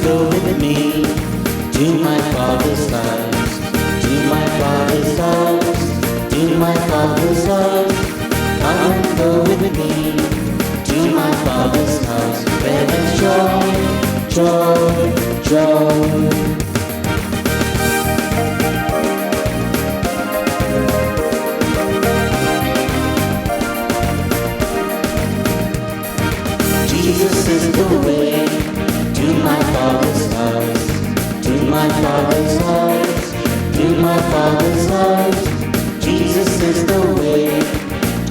go with me to my Father's house, to my Father's house, to my Father's house. Come and go with me to my Father's house, where there's joy, joy, joy. Jesus is the way to my Father's house, to my Father's house, to my Father's house. Jesus is the way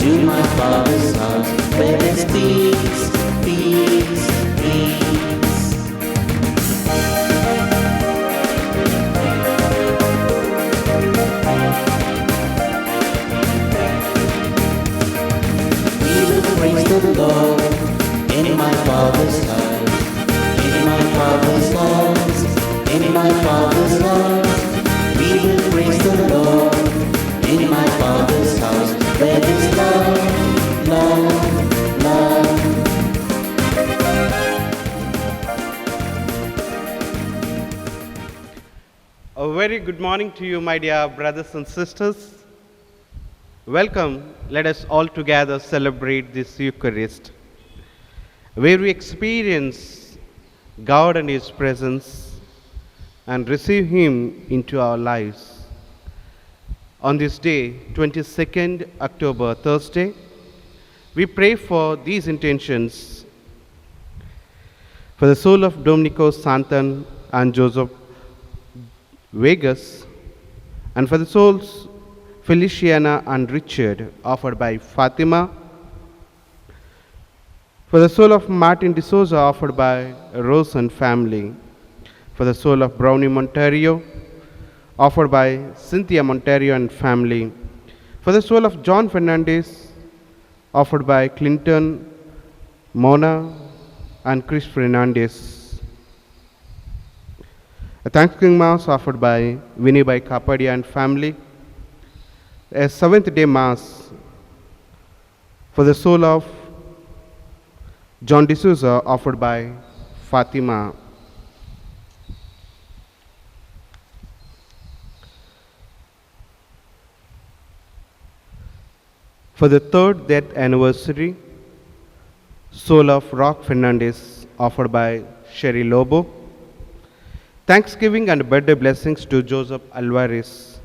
to my Father's house, where there's peace, peace, peace. We will praise the Lord in my Father's house, in my Father's house, in my Father's house. We will praise the Lord in my Father's house, where there's love, love, love. A very good morning to you, my dear brothers and sisters. Welcome. Let us all together celebrate this Eucharist, where we experience God and His presence and receive Him into our lives. On this day, 22nd October, Thursday, we pray for these intentions: for the soul of Domenico Santan and Joseph Vegas, and for the souls Feliciana and Richard, offered by Fatima; for the soul of Martin D'Souza, offered by Rose and family; for the soul of Brownie Monterio, offered by Cynthia Monterio and family; for the soul of John Fernandez, offered by Clinton, Mona and Chris Fernandez; a Thanksgiving Mass offered by Vinny by Kapadia and family; a Seventh-day Mass for the soul of John D'Souza, offered by Fatima. For the third death anniversary, soul of Rock Fernandez, offered by Sherry Lobo. Thanksgiving and birthday blessings to Joseph Alvarez,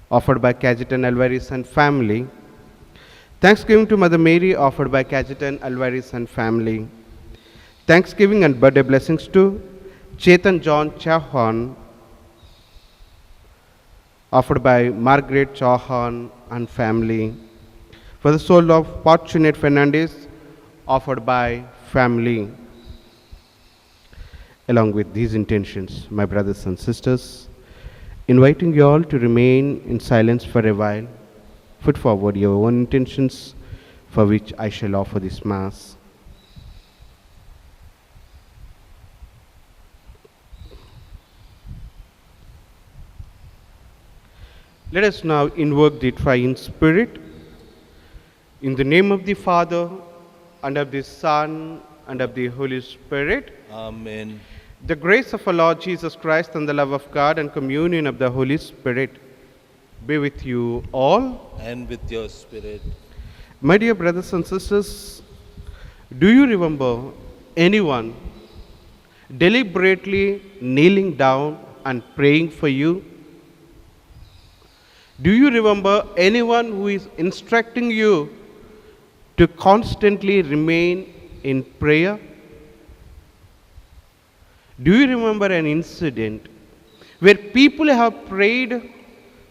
offered by Cajetan Alvarez and family. Thanksgiving to Mother Mary, offered by Cajetan Alvarez and family. Thanksgiving and birthday blessings to Chetan John Chauhan, offered by Margaret Chauhan and family. For the soul of Fortunate Fernandez, offered by family. Along with these intentions, my brothers and sisters, inviting you all to remain in silence for a while, put forward your own intentions for which I shall offer this Mass. Let us now invoke the Triune Spirit. In the name of the Father, and of the Son, and of the Holy Spirit. Amen. The grace of our Lord Jesus Christ and the love of God and communion of the Holy Spirit be with you all. And with your spirit. My dear brothers and sisters, do you remember anyone deliberately kneeling down and praying for you? Do you remember anyone who is instructing you to constantly remain in prayer? Do you remember an incident where people have prayed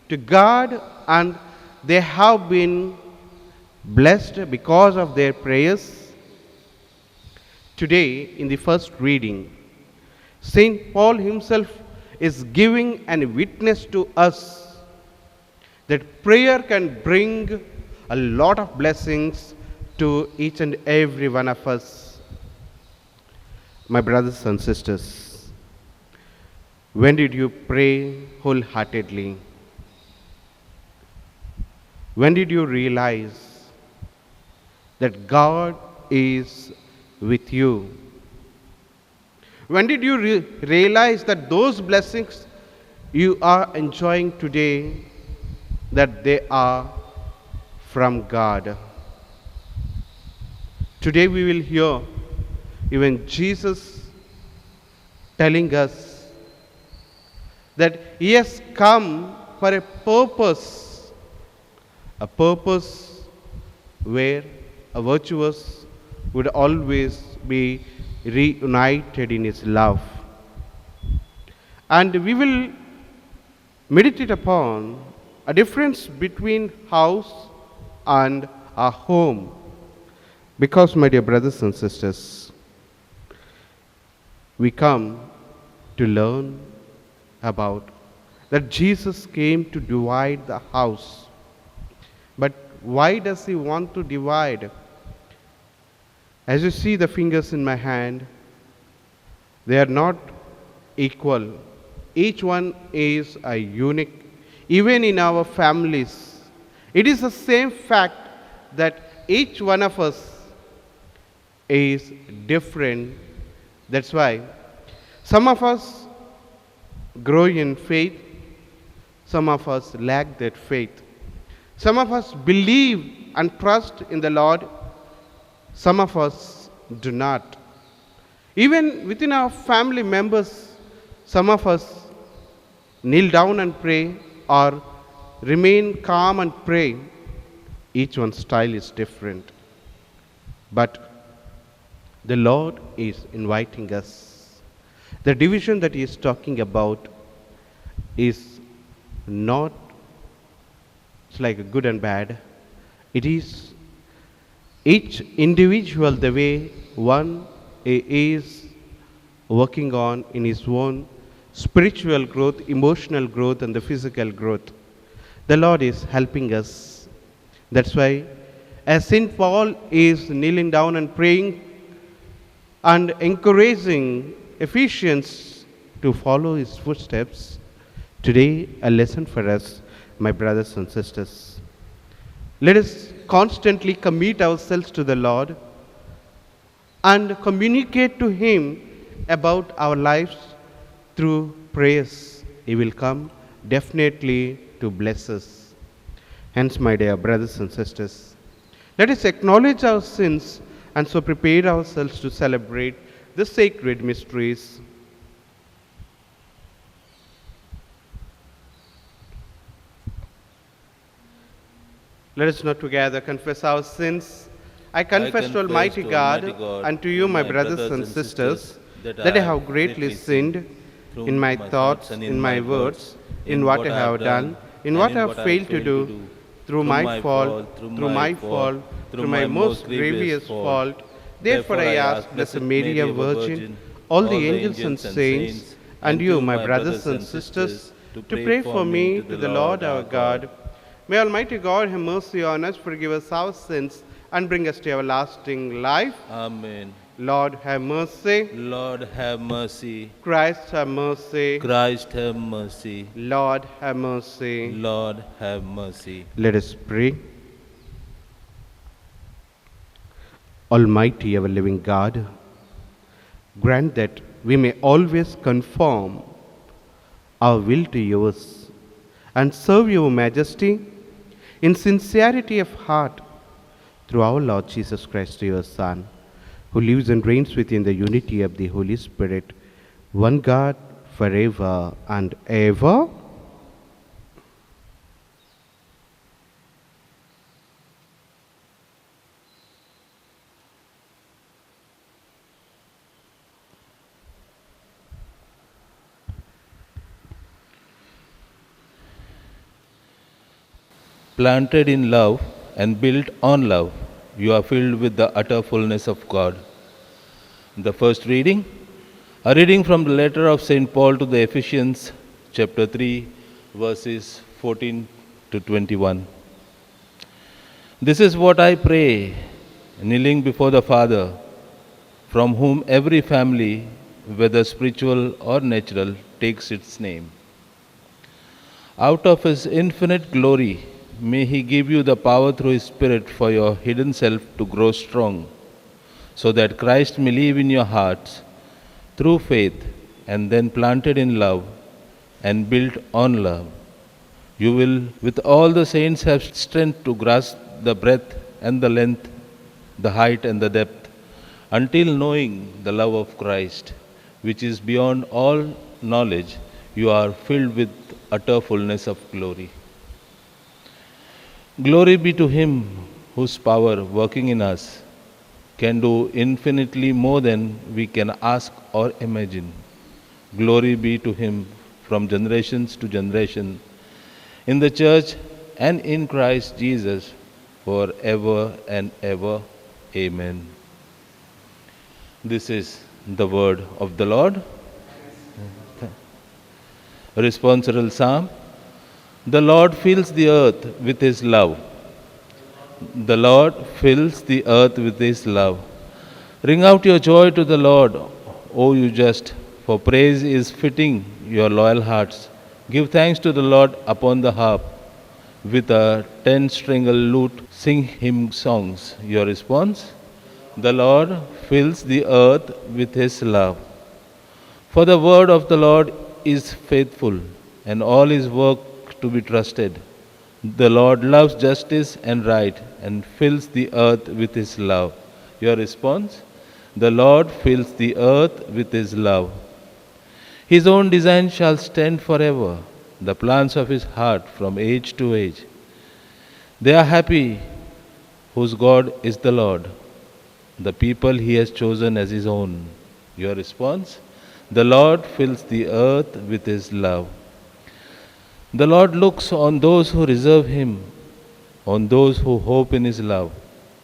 to God and they have been blessed because of their prayers? Today, in the first reading, St. Paul himself is giving an witness to us that prayer can bring a lot of blessings to each and every one of us. My brothers and sisters, when did you pray wholeheartedly? When did you realize that God is with you? When did you realize that those blessings you are enjoying today, that they are from God? Today we will hear even Jesus telling us that he has come for a purpose where a virtuous would always be reunited in his love. And we will meditate upon a difference between house and a home. Because, my dear brothers and sisters, we come to learn about that Jesus came to divide the house. But why does he want to divide? As you see the fingers in my hand, they are not equal. Each one is a unique. Even in our families, it is the same fact that each one of us is different. That's why some of us grow in faith, some of us lack that faith. Some of us believe and trust in the Lord, some of us do not. Even within our family members, some of us kneel down and pray or remain calm and pray. Each one's style is different. But the Lord is inviting us. The division that he is talking about is not, it's like a good and bad. It is each individual the way one is working on in his own spiritual growth, emotional growth, and the physical growth. The Lord is helping us. That's why, as St. Paul is kneeling down and praying and encouraging Ephesians to follow his footsteps, today a lesson for us, my brothers and sisters. Let us constantly commit ourselves to the Lord and communicate to him about our lives through prayers. He will come definitely to bless us. Hence, my dear brothers and sisters, let us acknowledge our sins and so prepare ourselves to celebrate the sacred mysteries. Let us now together confess our sins. I confess to Almighty God and to you, my brothers and sisters, that I have greatly sinned in my thoughts, in my words, in what I have done, in what I have failed to do, through my fault, through my most grievous fault. Therefore I ask Blessed Mary, a Virgin, all the angels and saints, and you, my brothers and sisters, to pray for me to the Lord our God. May Almighty God have mercy on us, forgive us our sins, and bring us to everlasting life. Amen. Lord, have mercy. Lord, have mercy. Christ, have mercy. Christ, have mercy. Lord, have mercy. Lord, have mercy. Let us pray. Almighty, ever living God, grant that we may always conform our will to yours and serve your majesty in sincerity of heart through our Lord Jesus Christ, your Son, who lives and reigns within the unity of the Holy Spirit, one God, forever and ever. Planted in love and built on love, you are filled with the utter fullness of God. The first reading, a reading from the letter of St. Paul to the Ephesians, chapter 3, verses 14 to 21. This is what I pray, kneeling before the Father, from whom every family, whether spiritual or natural, takes its name. Out of his infinite glory, may he give you the power through his Spirit for your hidden self to grow strong, so that Christ may live in your hearts. through faith and then planted in love and built on love. You will, with all the saints, have strength to grasp the breadth and the length, the height and the depth, until knowing the love of Christ, which is beyond all knowledge, you are filled with utter fullness of glory. Glory be to Him whose power working in us can do infinitely more than we can ask or imagine. Glory be to Him from generations to generation, in the church and in Christ Jesus, forever and ever. Amen. This is the word of the Lord. Responsorial Psalm. The Lord fills the earth with His love. The Lord fills the earth with His love. Ring out your joy to the Lord, O you just, for praise is fitting your loyal hearts. Give thanks to the Lord upon the harp. With a 10-stringed lute, sing hymn songs. Your response? The Lord fills the earth with His love. For the word of the Lord is faithful, and all His work to be trusted. The Lord loves justice and right, and fills the earth with His love. Your response? The Lord fills the earth with His love. His own design shall stand forever, the plans of His heart from age to age. They are happy whose God is the Lord, the people He has chosen as His own. Your response? The Lord fills the earth with His love. The Lord looks on those who reserve Him, on those who hope in His love,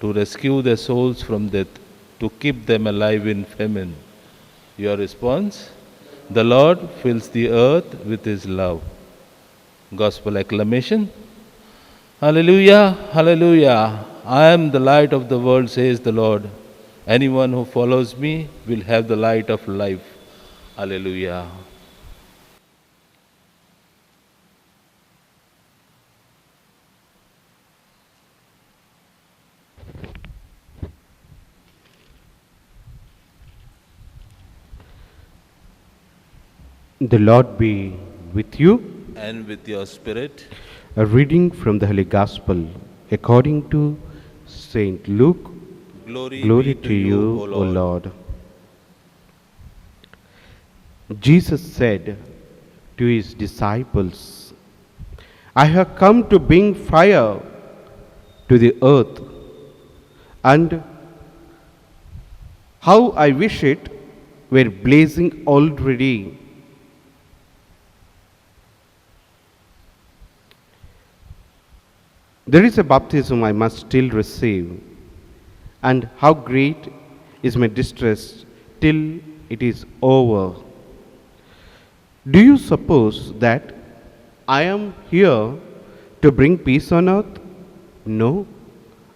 to rescue their souls from death, to keep them alive in famine. Your response? The Lord fills the earth with His love. Gospel acclamation. Hallelujah, hallelujah. I am the light of the world, says the Lord. Anyone who follows me will have the light of life. Hallelujah. The Lord be with you. And with your spirit. A reading from the Holy Gospel according to Saint Luke. Glory to you, O Lord. Jesus said to His disciples, I have come to bring fire to the earth, and how I wish it were blazing already. There is a baptism I must still receive, and how great is my distress till it is over. Do you suppose that I am here to bring peace on earth? No,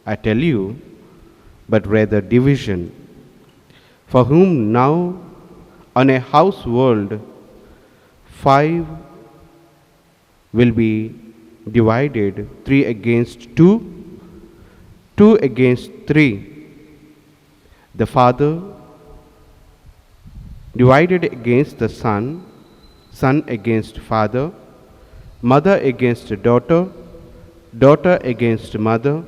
I tell you, but rather division. For whom now on a house world 5 will be divided, 3 against 2, 2 against 3. The father divided against the son, son against father, mother against daughter, daughter against mother,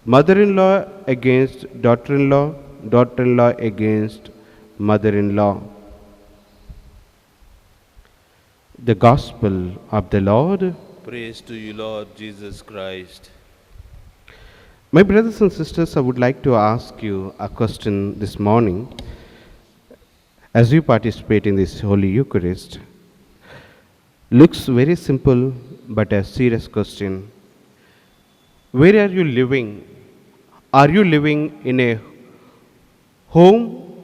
mother-in-law against daughter-in-law, daughter-in-law against mother-in-law. The Gospel of the Lord. Praise to you, Lord Jesus Christ. My brothers and sisters, I would like to ask you a question this morning as you participate in this Holy Eucharist. Looks very simple, but a serious question. Where are you living? Are you living in a home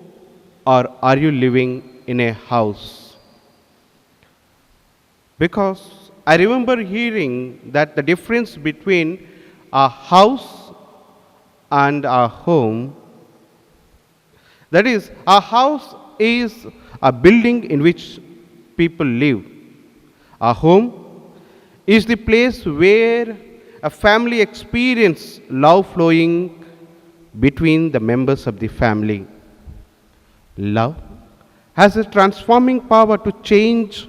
or are you living in a house? Because I remember hearing that the difference between a house and a home, that is, a house is a building in which people live. A home is the place where a family experiences love flowing between the members of the family. Love has a transforming power to change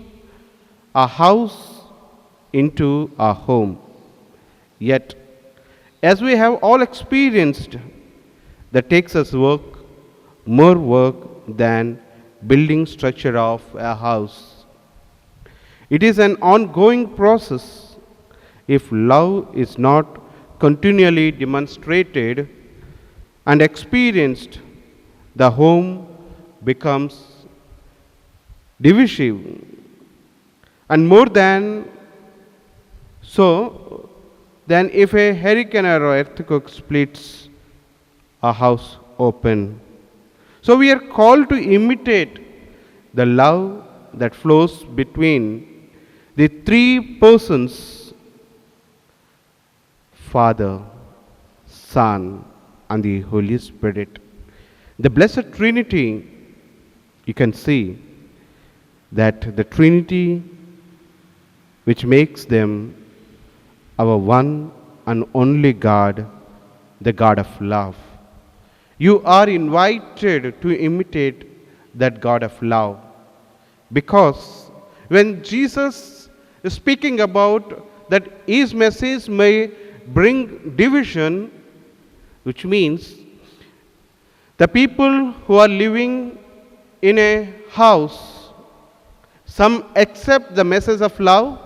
a house into a home. Yet, as we have all experienced, that takes us more work than building structure of a house. It is an ongoing process. If love is not continually demonstrated and experienced, the home becomes divisive. And more than so, than if a hurricane or earthquake splits a house open. So we are called to imitate the love that flows between the three persons, Father, Son, and the Holy Spirit. The Blessed Trinity, you can see that the Trinity which makes them our one and only God, the God of love. You are invited to imitate that God of love, because when Jesus is speaking about that his message may bring division, which means the people who are living in a house, some accept the message of love,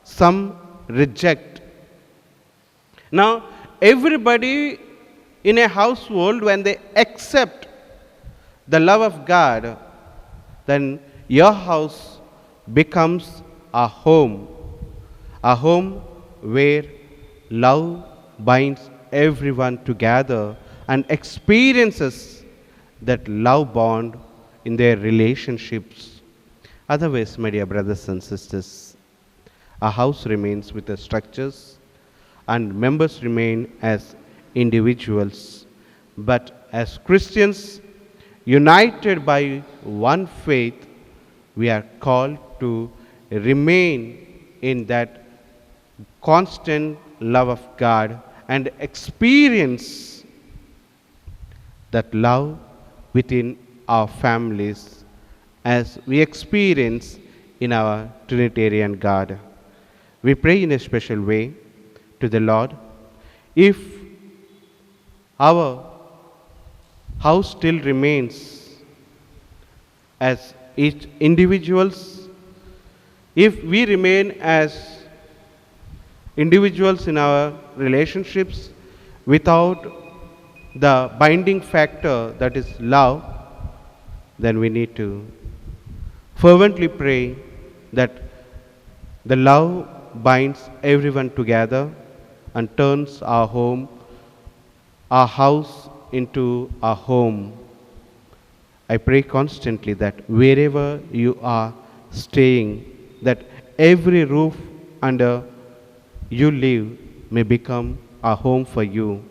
some reject. Now, everybody in a household, when they accept the love of God, then your house becomes a home where love binds everyone together and experiences that love bond in their relationships. Otherwise, my dear brothers and sisters, a house remains with the structures and members remain as individuals. But as Christians, united by one faith, we are called to remain in that constant love of God and experience that love within our families as we experience in our Trinitarian God. We pray in a special way to the Lord. If our house still remains as each individuals, if we remain as individuals in our relationships without the binding factor that is love, then we need to fervently pray that the love binds everyone together and turns our home, our house into a home. I pray constantly that wherever you are staying, that every roof under you live may become a home for you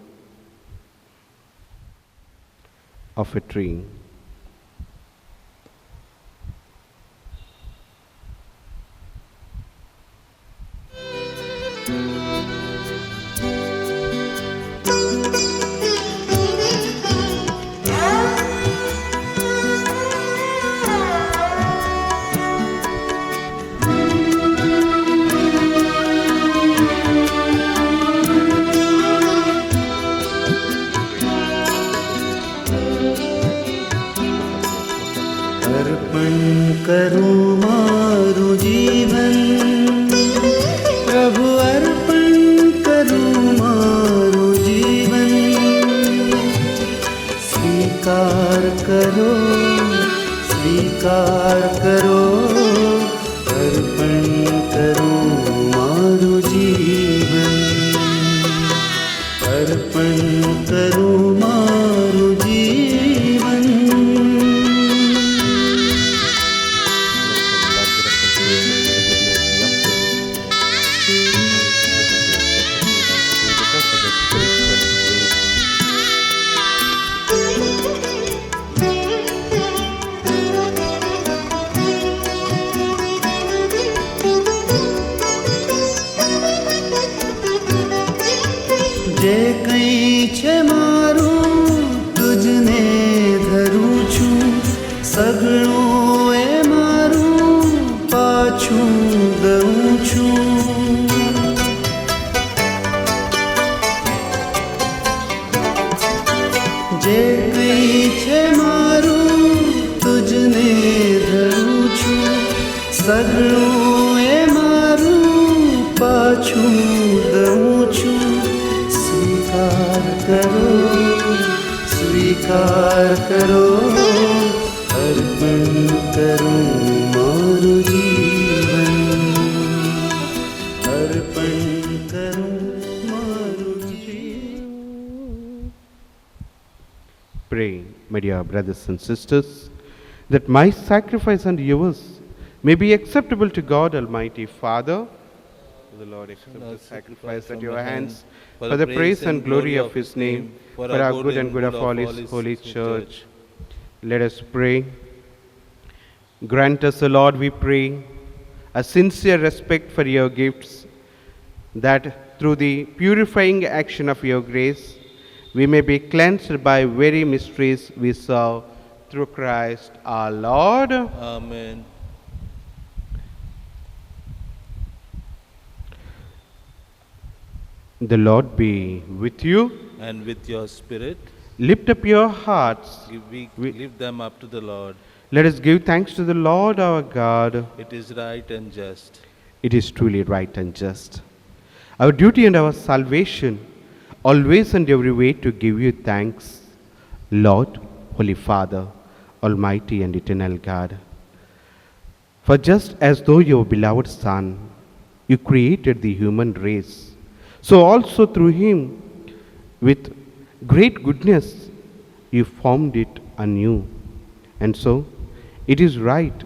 of a tree. अर्पण करूं मारू जीवन, प्रभु अर्पण करूं मारू जीवन, स्वीकार करो अर्पण करूं मारू जीवन, अर्पण करूं मारू जीवन। જે કંઈ છે મારું તુજને ધરું છું, સગણું એ મારું પાછું દઉં છું. જે કંઈ છે મારું તુજને ધરું છું. સગણું એ મારું પાછું દઉં છું. સ્વીકાર કરો, સ્વીકાર કરો, અર્પણ કરું મારું જીવન, અર્પણ કરું મારું જીવન. Pray, my dear brothers and sisters, that my sacrifice and yours may be acceptable to God Almighty Father. The Lord accept the sacrifice at your hands for the praise and glory of His name, for our good and good of all His holy church. Let us pray. Grant us, O Lord, we pray, a sincere respect for your gifts, that through the purifying action of your grace, we may be cleansed by very mysteries we serve through Christ our Lord. Amen. The Lord be with you. And with your spirit, Lift up your hearts. we lift them up to the Lord. Let us give thanks to the Lord our God. It is right and just. It is truly right and just, our duty and our salvation, always and every way to give you thanks, Lord, Holy Father, Almighty and eternal God. For just as though your beloved Son, you created the human race, so also through him, with great goodness, you formed it anew. And so, it is right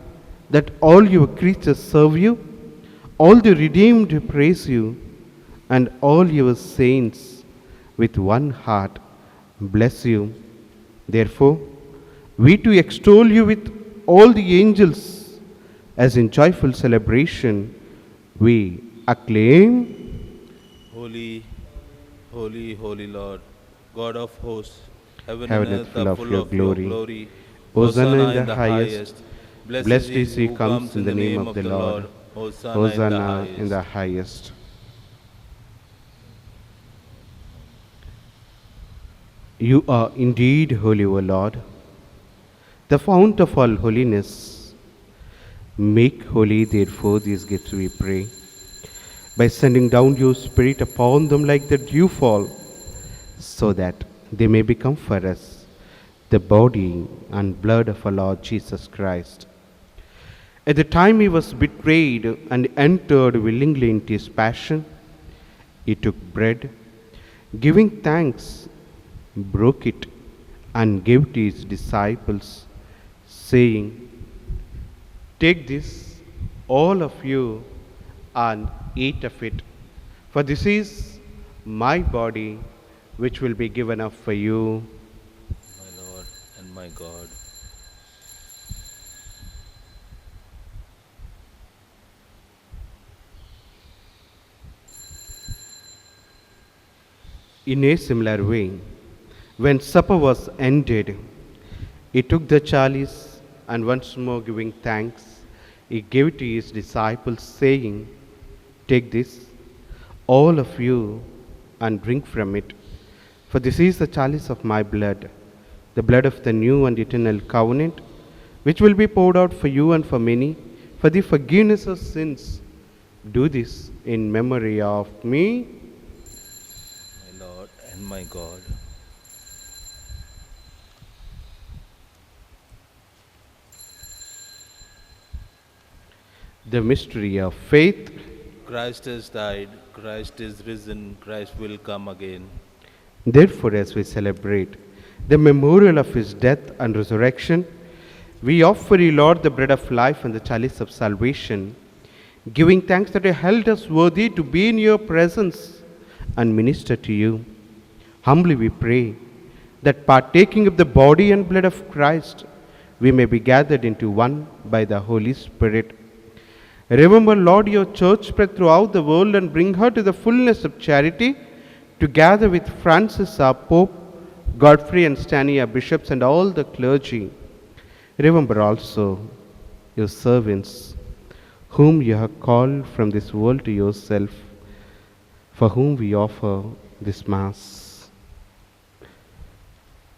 that all your creatures serve you, all the redeemed praise you, and all your saints with one heart bless you. Therefore, we too extol you with all the angels, as in joyful celebration we acclaim, Holy, holy, holy Lord, God of hosts, heaven Heaven and is earth full are of full your of glory. your glory. Hosanna in the highest. Blessed is he who comes in the name of the Lord. Hosanna in the highest. You are indeed holy, O Lord, the fount of all holiness. Make holy, therefore, these gifts, we pray, by sending down your Spirit upon them like the dewfall, so that they may become for us the body and blood of our Lord Jesus Christ. At the time he was betrayed and entered willingly into his passion, he took bread, giving thanks, broke it, and gave to his disciples, saying, "Take this, all of you, and eat of it, for this is my body, which will be given up for you." My Lord and my God. In a similar way, when supper was ended, he took the chalice, and once more giving thanks, he gave it to his disciples, saying, "Take this, all of you, and drink from it, for this is the chalice of my blood, the blood of the new and eternal covenant, which will be poured out for you and for many, for the forgiveness of sins. Do this in memory of me." My Lord and my God. The mystery of faith. Christ has died, Christ is risen, Christ will come again. Therefore, as we celebrate the memorial of his death and resurrection, we offer you, Lord, the bread of life and the chalice of salvation, giving thanks that you held us worthy to be in your presence and minister to you. Humbly we pray that partaking of the body and blood of Christ, we may be gathered into one by the Holy Spirit. Remember, Lord, your church spread throughout the world and bring her to the fullness of charity, together with Francis our Pope, Godfrey and Stanley our bishops, and all the clergy. Remember also your servants, whom you have called from this world to yourself, for whom we offer this Mass.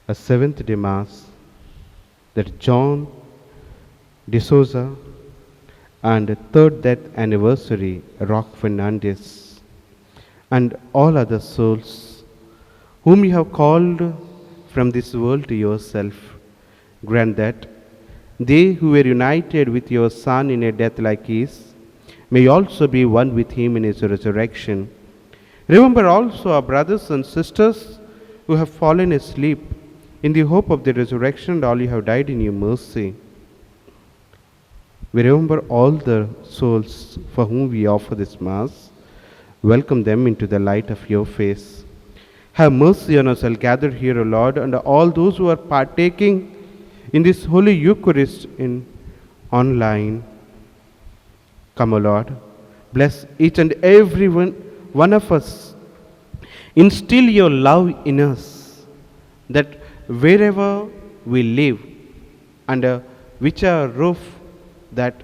A seventh day Mass that John D'Souza and third death anniversary Rock Fernandez and all other souls whom you have called from this world to yourself, grant that they who were united with your Son in a death like his may also be one with him in his resurrection. Remember also our brothers and sisters who have fallen asleep in the hope of the resurrection, and all you have died in your mercy. We remember all the souls for whom we offer this Mass. Welcome them into the light of your face. Have mercy on us all gathered here, O Lord, and all those who are partaking in this Holy Eucharist in online. Come, O Lord, bless each and every one of us. Instill your love in us, that wherever we live, under whichever roof that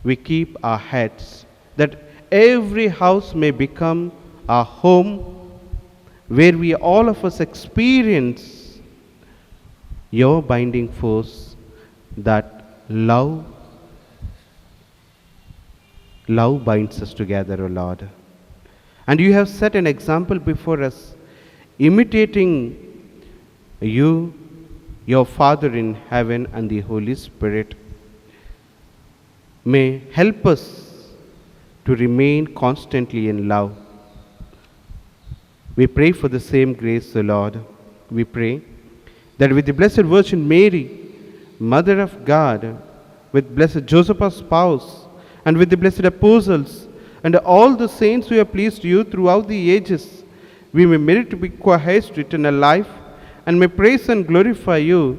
we keep our heads, that every house may become our home, where we all of us experience your binding force, that love binds us together, O Lord. And you have set an example before us, imitating you, your Father in heaven, and the Holy Spirit. May help us to remain constantly in love. We pray for the same grace, O Lord. We pray that with the Blessed Virgin Mary, Mother of God, with Blessed Joseph our spouse, and with the blessed apostles, and all the saints who have pleased you throughout the ages, we may merit to be co-heirs to eternal life, and may praise and glorify you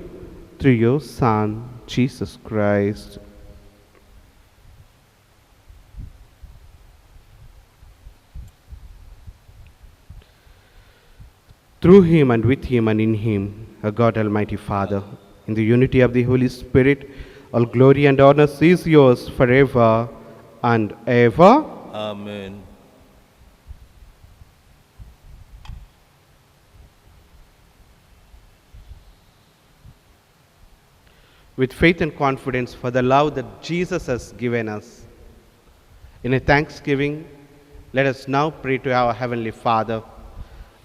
through your Son, Jesus Christ. Through him and with him and in him, a God Almighty Father, in the unity of the Holy Spirit, all glory and honor is yours forever and ever. Amen. With faith and confidence for the love that Jesus has given us, in a thanksgiving, let us now pray to our Heavenly Father.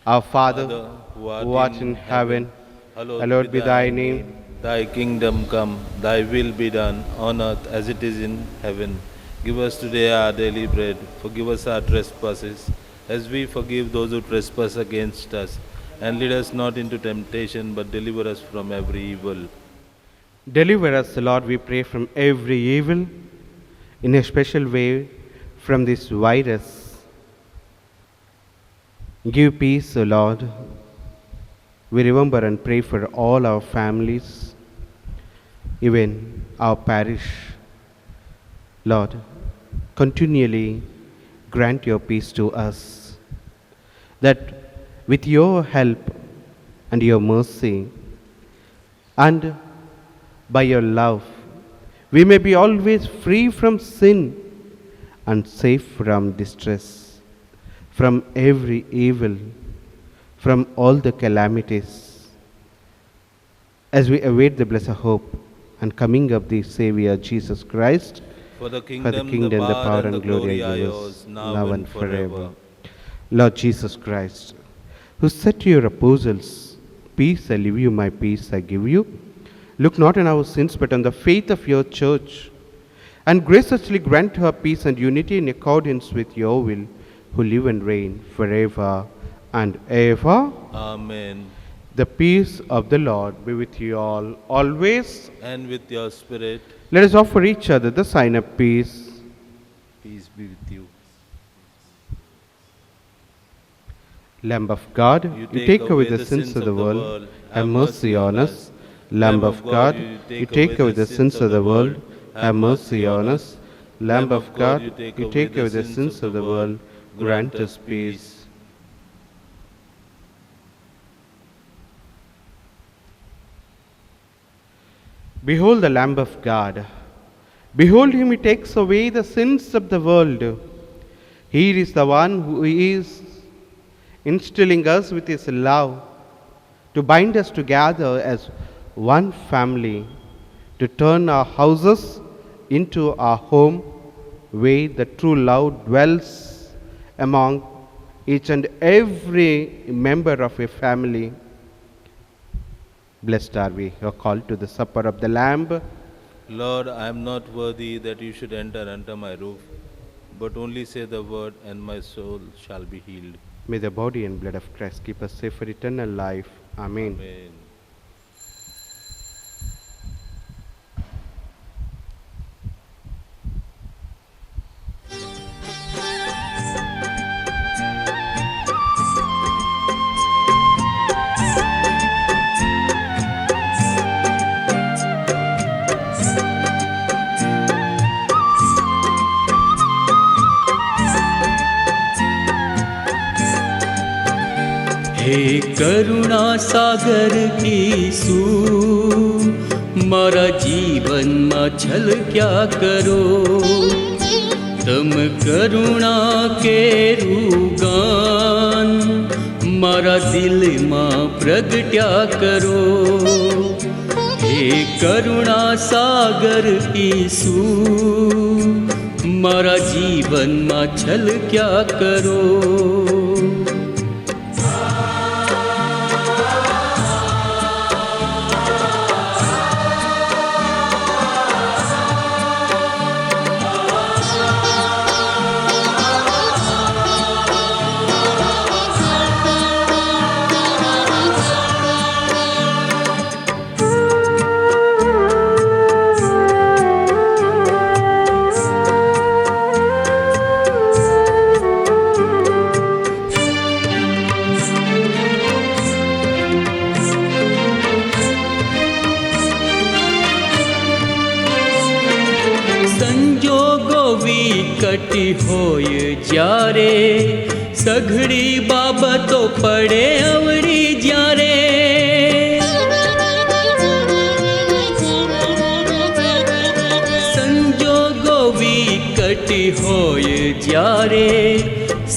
Our Father, who art in heaven, hallowed be thy name. Thy kingdom come, thy will be done, on earth as it is in heaven. Give us today our daily bread. Forgive us our trespasses, as we forgive those who trespass against us. And lead us not into temptation, but deliver us from every evil. Deliver us, Lord, we pray, from every evil, in a special way from this virus. Give peace, O Lord. We remember and pray for all our families, even our parish. Lord, continually grant your peace to us, that with your help and your mercy and by your love, we may be always free from sin and safe from distress, from every evil, from all the calamities, as we await the blessed hope and coming of the Savior Jesus Christ. For the For kingdom, the kingdom, the power, and the glory are yours, now and forever. Lord Jesus Christ, who said to your apostles, "Peace I leave you, my peace I give you," look not on our sins, but on the faith of your church, and graciously grant her peace and unity in accordance with your will, who live and reign forever and ever. Amen. The peace of the Lord be with you all, always. And with your spirit, Let us offer each other the sign of peace. peace be with you. Lamb of God, you take away the sins of the world, have mercy on us. Lamb of God, you take away the sins of the world, have mercy on us. Lamb of God, you take away the sins of the world, grant us peace. Behold the Lamb of God. Behold him, he takes away the sins of the world. Here is the one who is instilling us with his love to bind us together as one family, to turn our houses into our home where the true love dwells among each and every member of a family. Blessed are we who are called to the supper of the Lamb. Lord, I am not worthy that you should enter under my roof, but only say the word, and my soul shall be healed. May the body and blood of Christ keep us safe for eternal life. Amen. Amen. हे करुणा सागर ईसु मारा जीवन में छलक्या करो तम करुणा के रूगान मारा दिल में प्रगट्या करो हे करुणा सागर ईसु मारा जीवन में छलक्या करो कटी होय जारे सघड़ी बाबतो पड़े अवड़ी जारे संजोगो विकटी होय जारे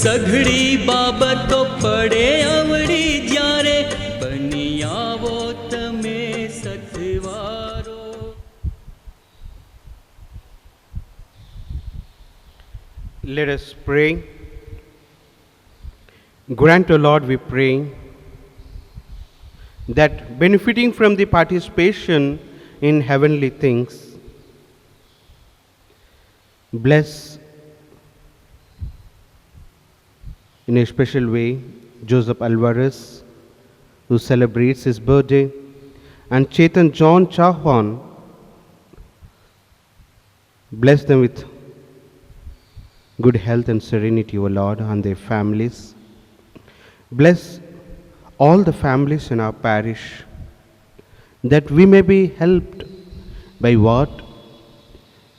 सघड़ी बाबतो पड़े अवड़ी जारे बनी आवो तमे सतवारो. Let us pray. Grant, O Lord, we pray, that benefiting from the participation in heavenly things, bless in a special way Joseph Alvarez, who celebrates his birthday, and Chetan John Chauhan. Bless them with good health and serenity, O Lord, and their families. Bless all the families in our parish, that we may be helped by what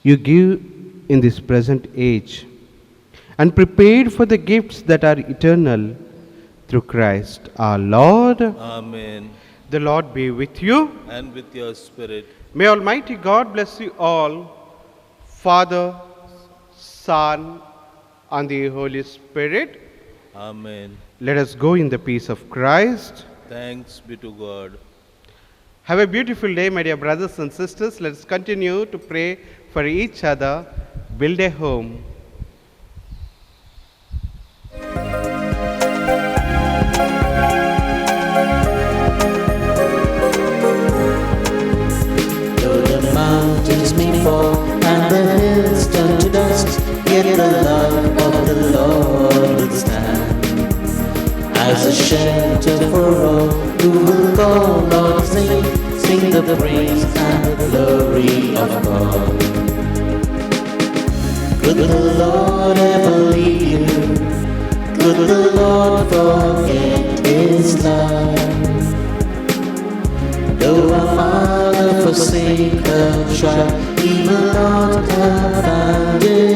you give in this present age, and prepared for the gifts that are eternal through Christ our Lord. Amen. The Lord be with you. And with your spirit. May Almighty God bless you all, Father, Son, and the Holy Spirit. Amen. Let us go in the peace of Christ. Thanks be to God. Have a beautiful day, my dear brothers and sisters. Let us continue to pray for each other. Build a home. Though the mountains may fall and the hills turn to dust, yet the love of the Lord will stand as a shelter for all who will call on His name, sing the praise and the glory of God. Could the Lord ever leave you? Could the Lord forget His love? Though our father forsake her child, He will not abandon